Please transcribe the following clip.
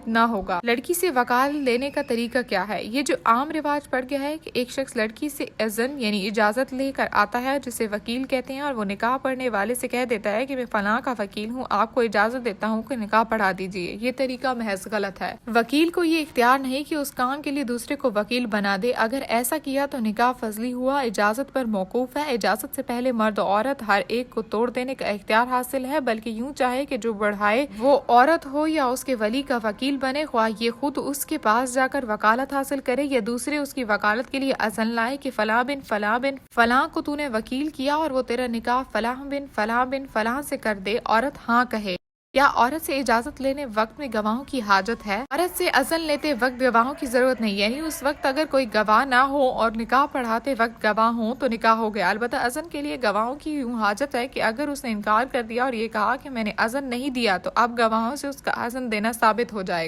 نہ ہوگا۔ لڑکی سے وکالت لینے کا طریقہ کیا ہے؟ یہ جو عام رواج پڑ گیا ہے کہ ایک شخص لڑکی سے اذن یعنی اجازت لے کر آتا ہے جسے وکیل کہتے ہیں، اور وہ نکاح پڑھنے والے سے کہہ دیتا ہے کہ میں فلاں کا وکیل ہوں، آپ کو اجازت دیتا ہوں کہ نکاح پڑھا دیجیے۔ یہ طریقہ محض غلط ہے۔ وکیل کو یہ اختیار نہیں کہ اس کام کے لیے دوسرے کو وکیل بنا دے۔ اگر ایسا کیا تو نکاح فضلی ہوا، اجازت پر موقوف ہے۔ اجازت سے پہلے مرد و عورت ہر ایک کو توڑ دینے کا اختیار حاصل ہے، بلکہ یوں چاہے کہ جو بڑھائے وہ عورت ہو یا اس کے ولی کا وکیل بنے، خواہ یہ خود اس کے پاس جا کر وکالت حاصل کرے یا دوسرے اس کی وکالت کے لیے اذن لائے کہ فلاں بن فلاں کو تو نے وکیل کیا اور وہ تیرا نکاح فلاں بن فلاں سے کر دے، عورت ہاں کہے۔ کیا عورت سے اجازت لینے وقت میں گواہوں کی حاجت ہے؟ عورت سے اذن لیتے وقت گواہوں کی ضرورت نہیں، یعنی اس وقت اگر کوئی گواہ نہ ہو اور نکاح پڑھاتے وقت گواہ ہوں تو نکاح ہو گیا۔ البتہ اذن کے لیے گواہوں کی یوں حاجت ہے کہ اگر اس نے انکار کر دیا اور یہ کہا کہ میں نے اذن نہیں دیا تو اب گواہوں سے اس کا اذن دینا ثابت ہو جائے گا۔